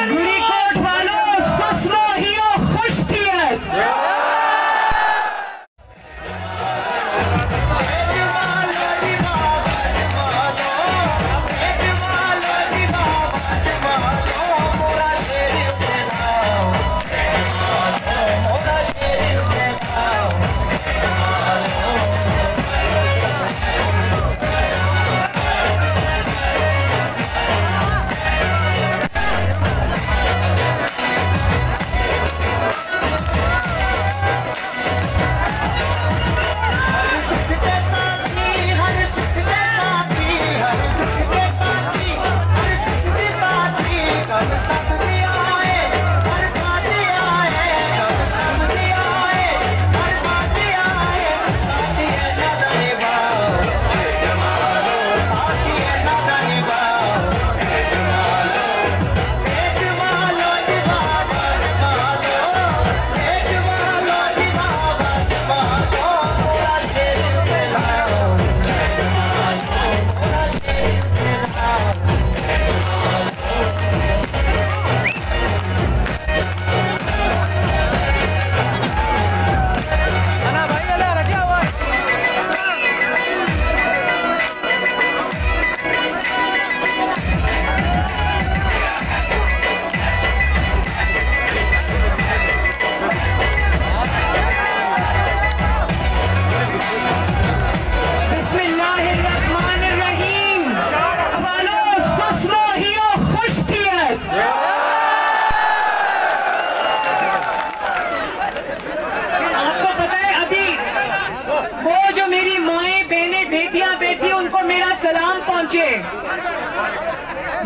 गुरीकोट वालों सुस्मो हियो खुश थियत।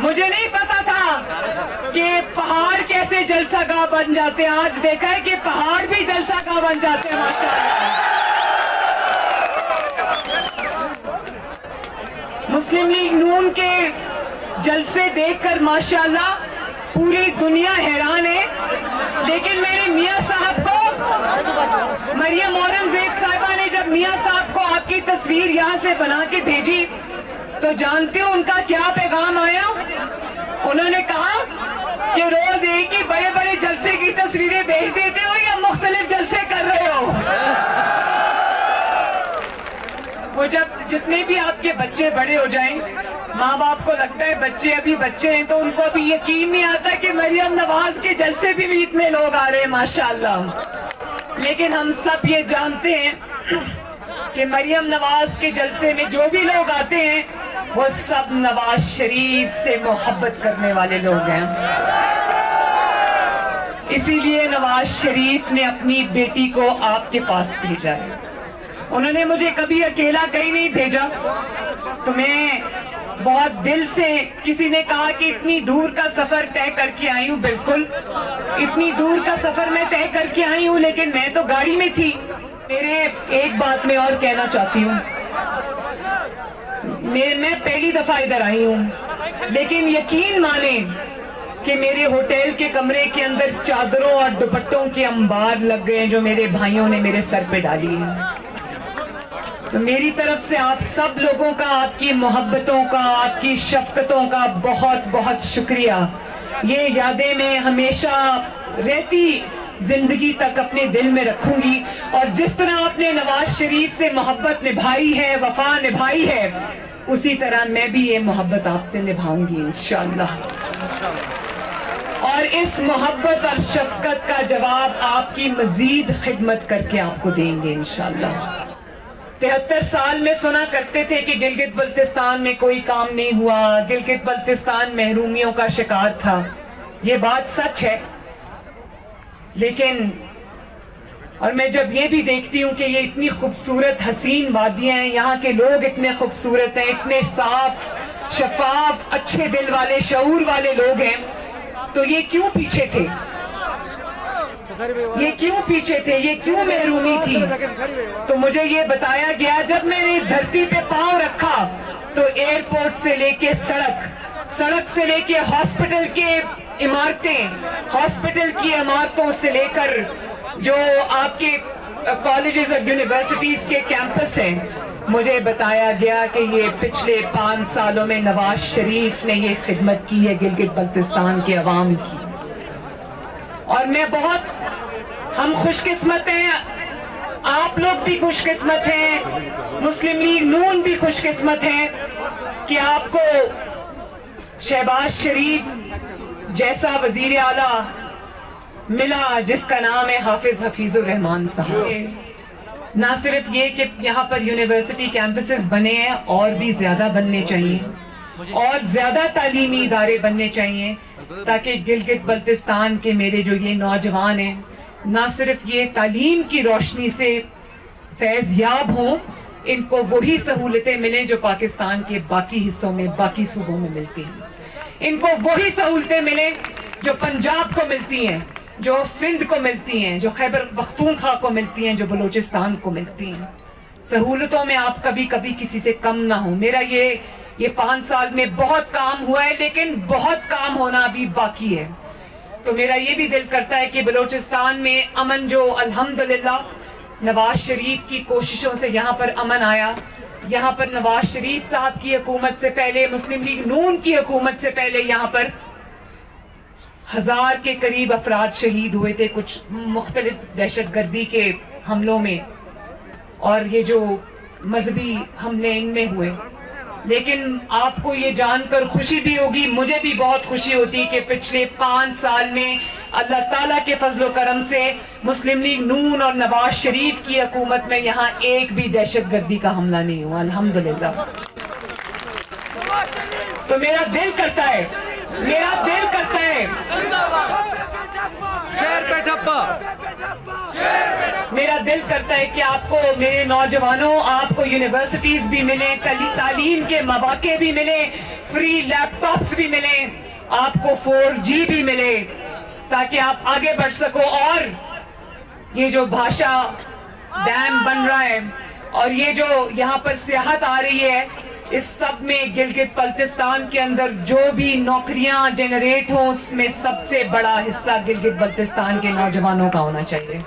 मुझे नहीं पता था कि पहाड़ कैसे जलसागाह बन जाते हैं। आज देखा है कि पहाड़ भी जलसागाह बन जाते हैं माशाअल्लाह। मुस्लिम लीग नून के जलसे देखकर माशाअल्लाह पूरी दुनिया हैरान है। लेकिन मेरे मियां साहब को, मरियम औरंगजेब साहिबा ने जब मियां साहब को आपकी तस्वीर यहाँ से बना के भेजी तो जानते हो उनका क्या पैगाम आया? उन्होंने कहा कि रोज एक ही बड़े बड़े जलसे की तस्वीरें भेज देते हो या मुख्तलिफ जलसे कर रहे हो? वो जब जितने भी आपके बच्चे बड़े हो जाएं, माँ बाप को लगता है बच्चे अभी बच्चे हैं तो उनको अभी यकीन नहीं आता कि मरियम नवाज के जलसे भी इतने लोग आ रहे हैं माशाअल्लाह। लेकिन हम सब ये जानते हैं कि मरियम नवाज के जलसे में जो भी लोग आते हैं वो सब नवाज शरीफ से मोहब्बत करने वाले लोग हैं। इसीलिए नवाज शरीफ ने अपनी बेटी को आपके पास भेजा है। उन्होंने मुझे कभी अकेला कहीं नहीं भेजा। तो मैं बहुत दिल से, किसी ने कहा कि इतनी दूर का सफर तय करके आई हूँ, बिल्कुल इतनी दूर का सफर मैं तय करके आई हूँ, लेकिन मैं तो गाड़ी में थी। मेरे एक बात मैं और कहना चाहती हूँ, मैं पहली दफा इधर आई हूँ, लेकिन यकीन माने कि मेरे होटल के कमरे के अंदर चादरों और दुपट्टों के अंबार लग गए जो मेरे भाइयों ने मेरे सर पे डाली है। तो मेरी तरफ से आप सब लोगों का, आपकी मोहब्बतों का, आपकी शफकतों का बहुत बहुत शुक्रिया। ये यादें मैं हमेशा रहती जिंदगी तक अपने दिल में रखूंगी। और जिस तरह आपने नवाज शरीफ से मोहब्बत निभाई है, वफा निभाई है, उसी तरह मैं भी ये मोहब्बत आपसे निभाऊंगी इंशाअल्लाह। और इस मोहब्बत और शफकत का जवाब आपकी मजीद खिदमत करके आपको देंगे इंशाअल्लाह। 73 साल में सुना करते थे कि गिलगित बल्तिस्तान में कोई काम नहीं हुआ, गिलगित बल्तिस्तान महरूमियों का शिकार था। ये बात सच है, लेकिन और मैं जब ये भी देखती हूँ कि ये इतनी खूबसूरत हसीन वादियां हैं, यहाँ के लोग इतने खूबसूरत हैं, इतने साफ शफाफ अच्छे दिल वाले शऊर वाले लोग हैं, तो ये क्यों पीछे थे? ये क्यों पीछे थे? ये क्यों महरूमी थी? तो मुझे ये बताया गया, जब मैंने धरती पे पांव रखा तो एयरपोर्ट से लेके सड़क से लेके हॉस्पिटल के इमारतें, हॉस्पिटल की इमारतों से लेकर जो आपके कॉलेजेस और यूनिवर्सिटीज के कैंपस हैं, मुझे बताया गया कि ये पिछले 5 सालों में नवाज शरीफ ने ये खिदमत की है गिलगित बल्तिस्तान के अवाम की। और हम खुशकिस्मत हैं, आप लोग भी खुशकिस्मत हैं, मुस्लिम लीग नून भी खुशकिस्मत है कि आपको शहबाज शरीफ जैसा वजीर आला मिला जिसका नाम है हाफिज हफीजुर रहमान साहब। ना सिर्फ ये कि यहाँ पर यूनिवर्सिटी कैंपसेस बने हैं, और भी ज्यादा बनने चाहिए और ज्यादा तालीमी इदारे बनने चाहिए, ताकि गिलगित बल्तिस्तान के मेरे जो ये नौजवान हैं ना सिर्फ ये तालीम की रोशनी से फैज याब हों, इनको वही सहूलतें मिलें जो पाकिस्तान के बाकी हिस्सों में, बाकी सूबों में मिलती हैं। इनको वही सहूलतें मिलें जो पंजाब को मिलती हैं, जो सिंध को मिलती हैं, जो खैबर पख्तूनख्वा को मिलती हैं, जो बलूचिस्तान को मिलती हैं। सहूलतों में आप कभी कभी किसी से कम ना हो। मेरा ये 5 साल में बहुत काम हुआ है, लेकिन बहुत काम होना अभी बाकी है। तो मेरा ये भी दिल करता है कि बलूचिस्तान में अमन, जो अल्हम्दुलिल्लाह नवाज शरीफ की कोशिशों से यहाँ पर अमन आया, यहाँ पर नवाज शरीफ साहब की हुकूमत से पहले, मुस्लिम लीग नून की हुकूमत से पहले यहाँ पर 1000 के करीब अफराद शहीद हुए थे कुछ मुख्तलिफ दहशतगर्दी के हमलों में, और ये जो मजहबी हमले इनमें हुए। लेकिन आपको ये जानकर खुशी भी होगी, मुझे भी बहुत खुशी होती कि पिछले 5 साल में अल्लाह ताला के फजलो करम से मुस्लिम लीग नून और नवाज शरीफ की हुकूमत में यहाँ एक भी दहशतगर्दी का हमला नहीं हुआ, अल्हम्दुलिल्लाह। तो मेरा दिल करता है मेरा दिल करता है कि आपको, मेरे नौजवानों, आपको यूनिवर्सिटीज भी मिले, तालीम के मौके भी मिले, फ्री लैपटॉप्स भी मिले, आपको 4G भी मिले, ताकि आप आगे बढ़ सको। और ये जो भाषा डैम बन रहा है और ये जो यहाँ पर सियाहत आ रही है, इस सब में गिलगित बल्तिस्तान के अंदर जो भी नौकरियां जनरेट हों, उसमें सबसे बड़ा हिस्सा गिलगित बल्तिस्तान के नौजवानों का होना चाहिए।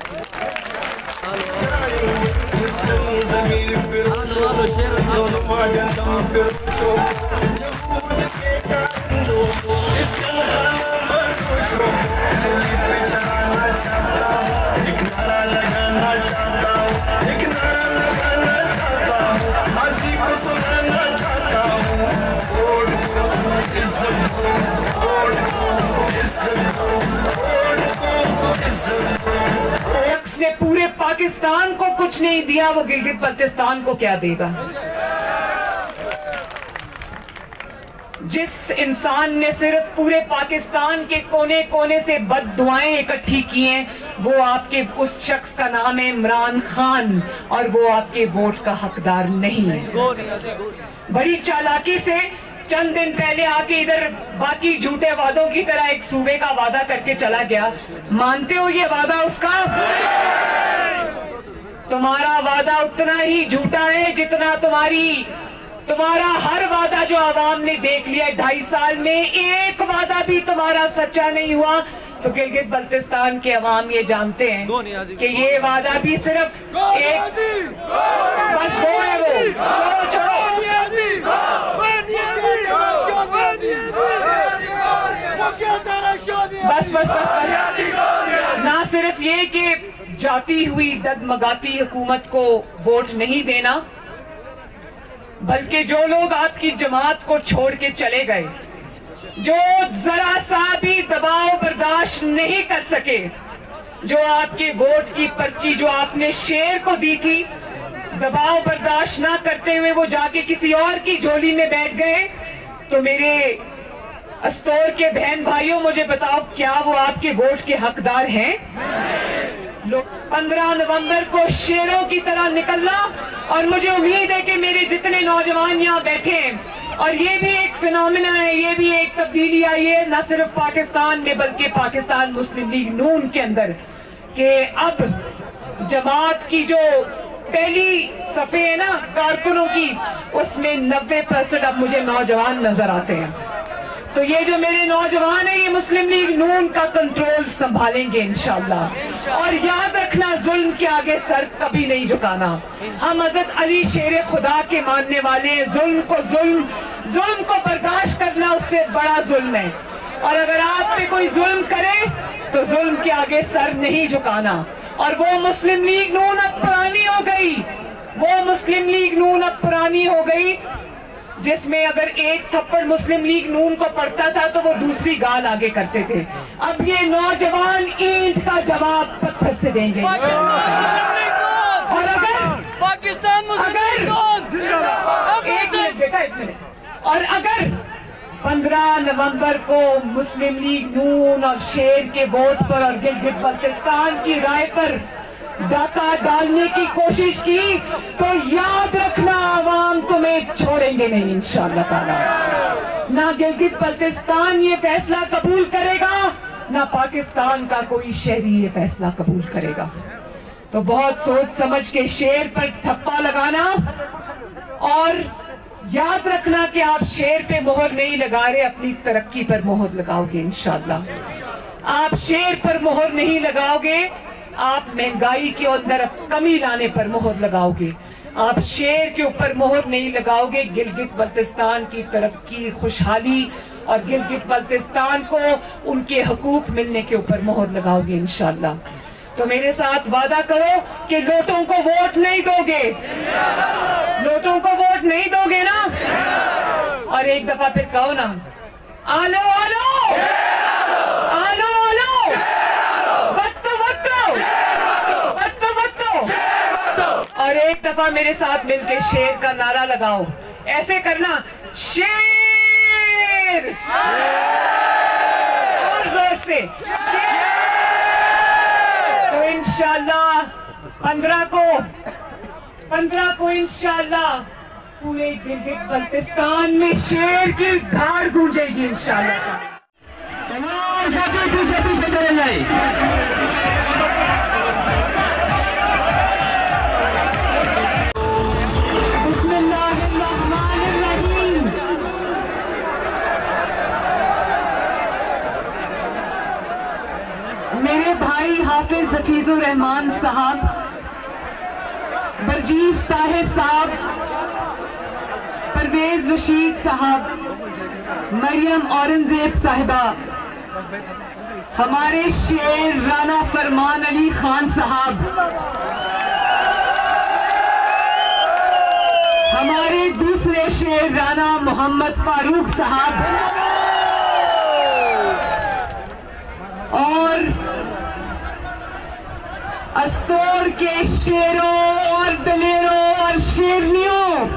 ने पूरे पाकिस्तान को कुछ नहीं दिया, वो गिलगित बल्तिस्तान को क्या देगा? जिस इंसान ने सिर्फ पूरे पाकिस्तान के कोने कोने से बददुआएं इकट्ठी की हैं, वो आपके उस शख्स का नाम है इमरान खान, और वो आपके वोट का हकदार नहीं है। बड़ी चालाकी से चंद दिन पहले आके इधर बाकी झूठे वादों की तरह एक सूबे का वादा करके चला गया। मानते हो ये वादा उसका? तुम्हारा वादा उतना ही झूठा है जितना तुम्हारा हर वादा जो आवाम ने देख लिया। 2.5 साल में एक वादा भी तुम्हारा सच्चा नहीं हुआ। तो गिलगित बल्तिस्तान के अवाम ये जानते हैं कि ये वादा भी सिर्फ एक, बस वो है, वो छोड़ो बस ना सिर्फ ये कि जाती हुई डगमगाती हुकूमत को वोट नहीं देना, बल्कि जो लोग आपकी जमात को छोड़ के चले गए, जो जरा सा भी दबाव बर्दाश्त नहीं कर सके, जो आपके वोट की पर्ची जो आपने शेर को दी थी, दबाव बर्दाश्त ना करते हुए वो जाके किसी और की झोली में बैठ गए, तो मेरे अस्तौर के बहन भाइयों, मुझे बताओ, क्या वो आपके वोट के हकदार हैं? 15 नवंबर को शेरों की तरह निकलना, और मुझे उम्मीद है कि मेरे जितने नौजवान यहाँ बैठे हैं, और ये भी एक फिनोमिना है, ये भी एक तब्दीली आई है न सिर्फ पाकिस्तान में बल्कि पाकिस्तान मुस्लिम लीग नून के अंदर, कि अब जमात की जो पहली सफे है ना कारकुनों की, उसमें 90% अब मुझे नौजवान नजर आते हैं। तो ये जो मेरे नौजवान है, ये मुस्लिम लीग नून का कंट्रोल संभालेंगे इंशाअल्लाह। और याद रखना, जुल्म के आगे सर कभी नहीं झुकाना। हम हजरत अली शेर खुदा के मानने वाले हैं। जुल्म को बर्दाश्त करना उससे बड़ा जुल्म है। और अगर आप पे कोई जुल्म करे तो जुल्म के आगे सर नहीं झुकाना। और वो मुस्लिम लीग नून अब पुरानी हो गई, वो मुस्लिम लीग नून अब पुरानी हो गई जिसमें अगर एक थप्पड़ मुस्लिम लीग नून को पड़ता था तो वो दूसरी गाल आगे करते थे। अब ये नौजवान ईंट का जवाब पत्थर से देंगे। और अगर 15 नवंबर को मुस्लिम लीग नून और शेर के वोट पर और गिलगित बल्तिस्तान की राय पर डाका डालने की कोशिश की तो याद रखना, आवाम तुम्हें छोड़ेंगे नहीं इंशाअल्लाह ताला। ना गिलगित बल्तिस्तान ये फैसला कबूल करेगा, ना पाकिस्तान का कोई शहरी ये फैसला कबूल करेगा। तो बहुत सोच समझ के शेर पर ठप्पा लगाना, और याद रखना कि आप शेर पे मोहर नहीं लगा रहे, अपनी तरक्की पर मोहर लगाओगे इंशाअल्लाह। आप शेर पर मोहर नहीं लगाओगे, आप महंगाई के अंदर कमी लाने पर मोहर लगाओगे। आप शेर के ऊपर मोहर नहीं लगाओगे, गिलगित बल्तिस्तान की तरक्की, खुशहाली और गिलगित बल्तिस्तान को उनके हकूक मिलने के ऊपर मोहर लगाओगे इंशाअल्लाह। तो मेरे साथ वादा करो कि लोटों को वोट नहीं दोगे, लोटों को वोट नहीं दोगे ना। और एक दफा फिर कहो ना, आलो आलो आलो आलो, बत्तो बत्तो बत्तो बत्तो। और एक दफा मेरे साथ मिलके शेर का नारा लगाओ, ऐसे करना, शेर, और जोर से शेर। तो इंशाअल्लाह 15 को इंशाअल्लाह पूरे गिलगित बल्तिस्तान में शेर की धार गूंजेगी इंशाअल्लाह। तमाम साथी पीछे पीछे चले जाए। मेरे भाई हाफिज हफीजुर रहमान साहब, बरजीज ताहिर साहब, परवेज रशीद साहब, मरियम औरंगजेब साहिबा, हमारे शेर राना फरमान अली खान साहब, हमारे दूसरे शेर राना मोहम्मद फारूक साहब, और अस्तोर के शेरों और दलेरों और शेरनियों,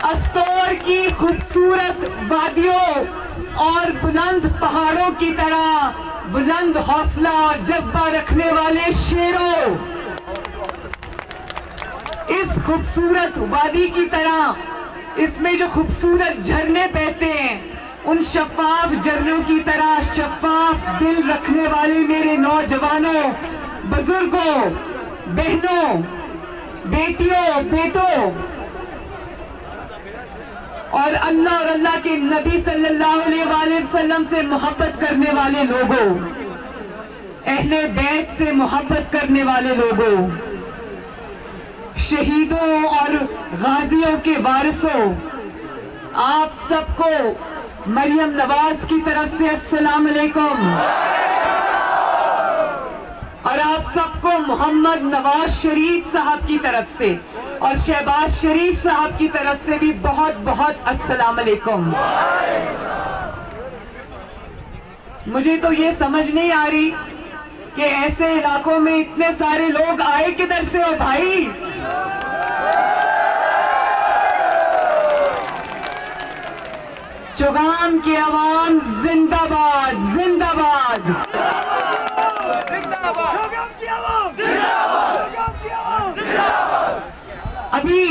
अस्तोर की खूबसूरत वादियों और बुलंद पहाड़ों की तरह बुलंद हौसला और जज्बा रखने वाले शेरों, इस खूबसूरत वादी की तरह इसमें जो खूबसूरत झरने बहते हैं, उन शफाफ झरनों की तरह शफाफ दिल रखने वाले मेरे नौजवानों, बुजुर्गों, बहनों, बेटियों, बेटों, और अल्लाह के नबी सल्लल्लाहु अलैहि वसल्लम से मोहब्बत करने वाले लोगों, अहले बैत से मोहब्बत करने वाले लोगों, शहीदों और गाजियों के वारिसों, आप सबको मरियम नवाज की तरफ से अस्सलाम अलैकुम, और आप सबको मोहम्मद नवाज शरीफ साहब की तरफ से और शहबाज शरीफ साहब की तरफ से भी बहुत बहुत अस्सलाम अलैकुम। मुझे तो ये समझ नहीं आ रही कि ऐसे इलाकों में इतने सारे लोग आए किधर से हो भाई। चौगान की आवाम जिंदाबाद जिंदाबाद। अभी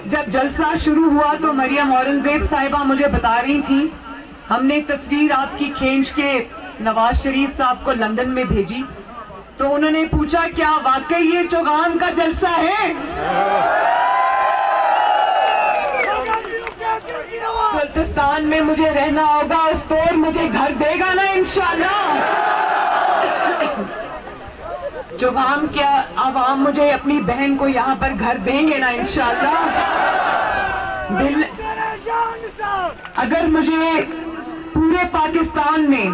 जब जलसा शुरू हुआ तो मरियम औरंगजेब साहिबा मुझे बता रही थी, हमने एक तस्वीर आपकी खींच के नवाज शरीफ साहब को लंदन में भेजी, तो उन्होंने पूछा क्या वाकई ये चौगान का जलसा है? बल्तिस्तान में मुझे रहना होगा, उस तौर मुझे घर देगा ना इंशाल्लाह। जुगाम क्या आवाम मुझे अपनी बहन को यहाँ पर घर देंगे ना इंशाल्लाह। अगर मुझे पूरे पाकिस्तान में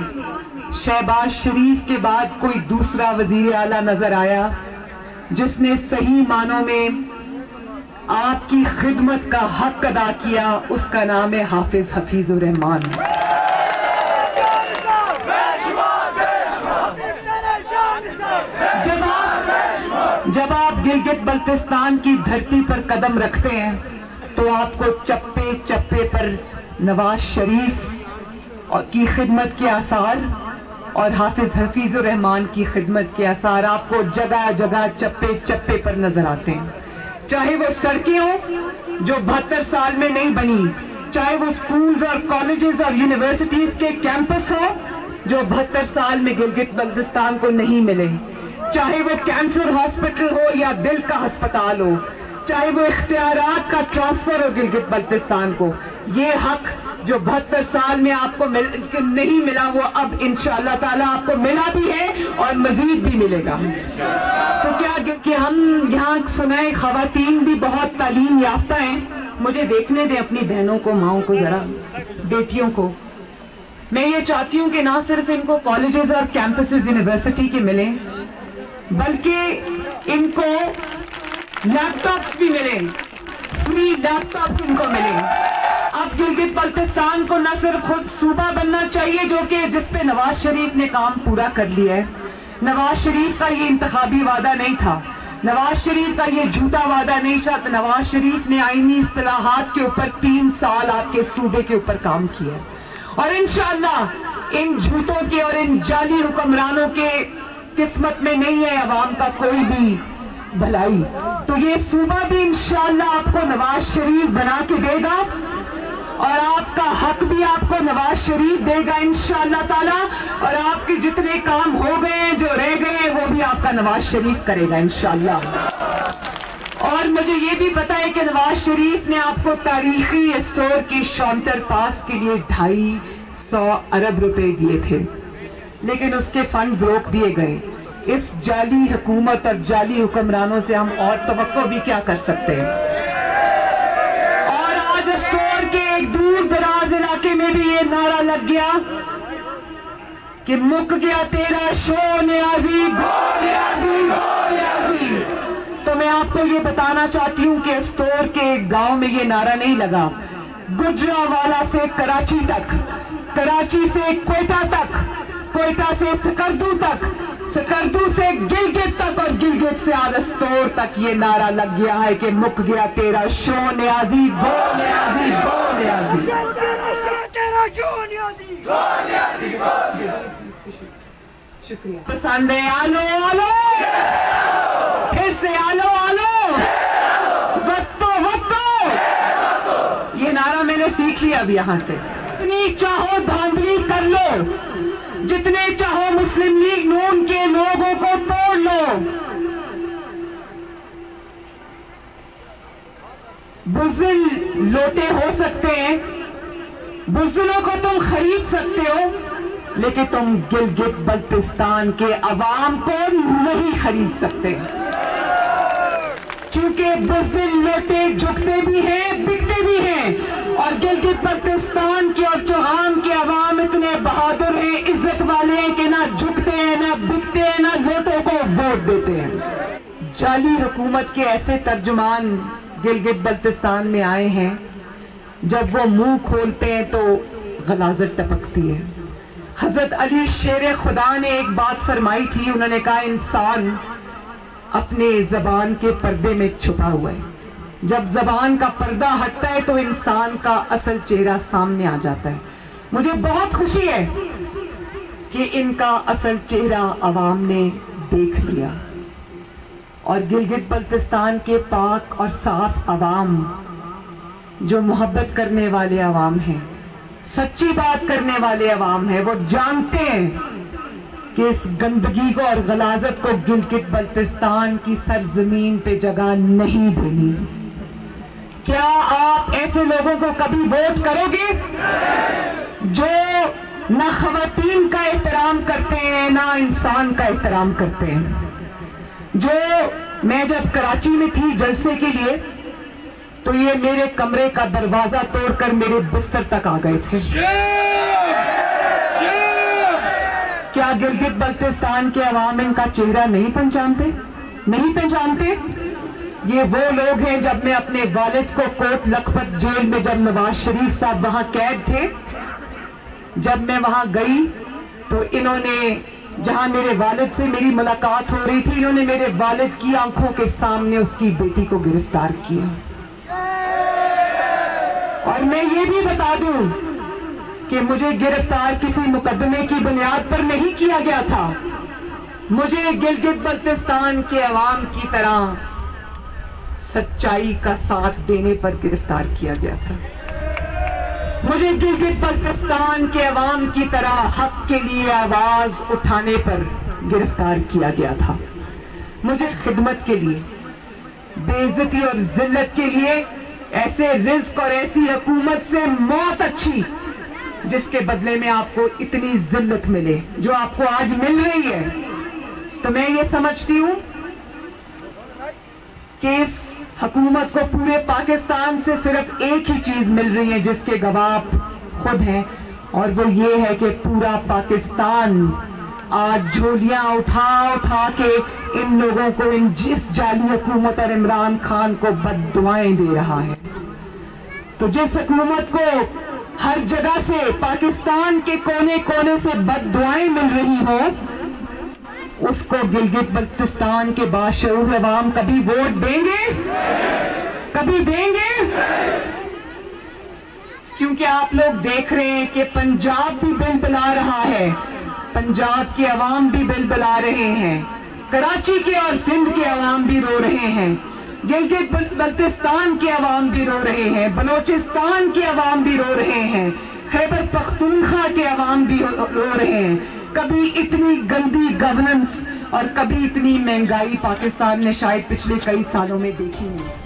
शहबाज शरीफ के बाद कोई दूसरा वजीर आला नजर आया जिसने सही मानों में आपकी खिदमत का हक अदा किया, उसका नाम है हाफिज हफीजुर रहमान। जब आप गिलगित बल्तिस्तान की धरती पर कदम रखते हैं तो आपको चप्पे चप्पे पर नवाज शरीफ की खिदमत के आसार और हाफिज हफीजुर रहमान की खिदमत के आसार आपको जगह जगह चप्पे चप्पे पर नजर आते हैं। चाहे वो सड़कें हो जो 72 साल में नहीं बनी, चाहे वो स्कूल्स और कॉलेजेस और यूनिवर्सिटीज के कैंपस हो जो 72 साल में गिलगित बल्तिस्तान को नहीं मिले, चाहे वो कैंसर हॉस्पिटल हो या दिल का अस्पताल हो, चाहे वो इख्तियारात का ट्रांसफर हो गिलगित बल्तिस्तान को, ये हक जो 72 साल में आपको नहीं मिला वो अब इंशाअल्लाह ताला आपको मिला भी है और मजीद भी मिलेगा। तो क्या कि हम यहाँ सुनाए खवातीन भी बहुत तालीम याफ्ता हैं, मुझे देखने दें अपनी बहनों को, माओं को, जरा बेटियों को। मैं ये चाहती हूँ कि ना सिर्फ इनको कॉलेजेस और कैंपसेस यूनिवर्सिटी के मिले बल्कि इनको लैपटॉप्स भी मिले, फ्री लैपटॉप्स इनको मिले। अब गिलगित बल्तिस्तान को न सिर्फ खुद सूबा बनना चाहिए जो कि जिसपे नवाज शरीफ ने काम पूरा कर लिया है। नवाज शरीफ का ये इंतखाबी वादा नहीं था, नवाज शरीफ का ये झूठा वादा नहीं था। नवाज शरीफ ने आईनी इस्तिलाहात के ऊपर 3 साल आपके सूबे के ऊपर काम किया और इंशाअल्लाह इन झूठों के और इन जाली हुक्मरानों के किस्मत में नहीं है अवाम का कोई भी भलाई। तो ये सूबा भी इंशाअल्लाह आपको नवाज शरीफ बना के देगा और आपका हक भी आपको नवाज शरीफ देगा इंशाअल्लाह ताला, और आपके जितने काम हो गए हैं जो रह गए हैं वो भी आपका नवाज शरीफ करेगा इंशाअल्लाह। और मुझे ये भी पता है कि नवाज शरीफ ने आपको तारीखी स्टोर की शॉन्टर पास के लिए 250 अरब रुपए दिए थे, लेकिन उसके फंड्स रोक दिए गए। इस जाली हुकूमत और जाली हुक्मरानों से हम और तवक्को भी क्या कर सकते हैं। और आज स्टोर के एक दूर दराज इलाके में भी ये नारा लग गया कि मुक गया तेरा शो न्याजी, गो न्याजी, गो न्याजी। तो मैं आपको ये बताना चाहती हूँ कि स्टोर के गांव में ये नारा नहीं लगा। गुजरावाला से कराची तक, कराची से क्वेटा तक, क्वेटा से सकरदू तक, सकरदू से गिलगित तक और गिलगित से आदस्तोर तक ये नारा लग गया है कि मुक गया तेरा शो न्याजी, गो न्याजी, गो न्याजी। शुक्रिया। पसंद है आलो आलो, फिर से आलो आलो, वक्तो वक्तो। ये नारा मैंने सीख लिया अब यहाँ से। जितनी चाहो धांधली कर लो, जितने चाहो मुस्लिम लीग नून के लोगों को तोड़ लो, बुज़दिल लोटे हो सकते हैं, बुज़दिलों को तुम खरीद सकते हो, लेकिन तुम गिलगित बल्तिस्तान के अवाम को नहीं खरीद सकते, क्योंकि बुज़दिल लोटे झुकते भी हैं, बिकते भी हैं। और गिलगित बल्तिस्तान के और चौहान के अवाम इतने बहादुर हैं, इज्जत वाले हैं कि ना झुकते हैं, ना बिकते हैं, ना लोटों को वोट देते हैं। जाली हुकूमत के ऐसे तर्जुमान गिलगित बल्तिस्तान में आए हैं, जब वो मुंह खोलते हैं तो गलाजत टपकती है। हजरत अली शेर खुदा ने एक बात फरमाई थी, उन्होंने कहा इंसान अपने जबान के पर्दे में छुपा हुआ है, जब जबान का पर्दा हटता है तो इंसान का असल चेहरा सामने आ जाता है। मुझे बहुत खुशी है कि इनका असल चेहरा अवाम ने देख लिया और गिलगित बल्तिस्तान के पाक और साफ अवाम जो मोहब्बत करने वाले अवाम हैं, सच्ची बात करने वाले अवाम हैं, वो जानते हैं कि इस गंदगी को और गलाजत को गिलगित बल्तिस्तान की सरजमीन पे जगह नहीं देनी। क्या आप ऐसे लोगों को कभी वोट करोगे जो ना खवातीन का एहतराम करते हैं ना इंसान का एहतराम करते हैं? जो मैं जब कराची में थी जलसे के लिए तो ये मेरे कमरे का दरवाजा तोड़कर मेरे बिस्तर तक आ गए थे। क्या गिलगित बल्तिस्तान के अवाम इनका चेहरा नहीं पहचानते? नहीं पहचानते? ये वो लोग हैं, जब मैं अपने वालिद को कोट लखपत जेल में, जब नवाज शरीफ साहब वहां कैद थे, जब मैं वहां गई तो इन्होंने, जहां मेरे वालिद से मेरी मुलाकात हो रही थी, इन्होंने मेरे वालिद की आंखों के सामने उसकी बेटी को गिरफ्तार किया। और मैं ये भी बता दूं कि मुझे गिरफ्तार किसी मुकदमे की बुनियाद पर नहीं किया गया था। मुझे गिलगित बल्तिस्तान के अवाम की तरह सच्चाई का साथ देने पर गिरफ्तार किया गया था। मुझे गिलगित बल्तिस्तान के अवाम की तरह हक के लिए आवाज उठाने पर गिरफ्तार किया गया था। मुझे खिदमत के लिए, बेइज्जती और जिल्लत के लिए, ऐसे रिस्क और ऐसी हुकूमत से मौत अच्छी जिसके बदले में आपको इतनी जिल्लत मिले जो आपको आज मिल रही है। तो मैं ये समझती हूं कि इस हुकूमत को पूरे पाकिस्तान से सिर्फ एक ही चीज मिल रही है जिसके गवाह खुद हैं, और वो ये है कि पूरा पाकिस्तान आज झोलियां उठा उठा के इन लोगों को, इन जिस जाली हुकूमत और इमरान खान को बद्दुआएं दे रहा है। तो जिस हुकूमत को हर जगह से, पाकिस्तान के कोने कोने से बद्दुआएं मिल रही हो, उसको गिलगित बल्तिस्तान के बाशऊर अवाम कभी वोट देंगे? कभी देंगे? क्योंकि आप लोग देख रहे हैं कि पंजाब भी बिलबिला रहा है, पंजाब के अवाम भी बिलबिला रहे हैं, कराची के और सिंध के अवाम भी रो रहे हैं, गिलगित बल्तिस्तान के अवाम भी रो रहे हैं, बलोचिस्तान के अवाम भी रो रहे हैं, खैबर पख्तूनख्वा के अवाम भी रो रहे हैं। कभी इतनी गंदी गवर्नेंस और कभी इतनी महंगाई पाकिस्तान ने शायद पिछले कई सालों में देखी नहीं।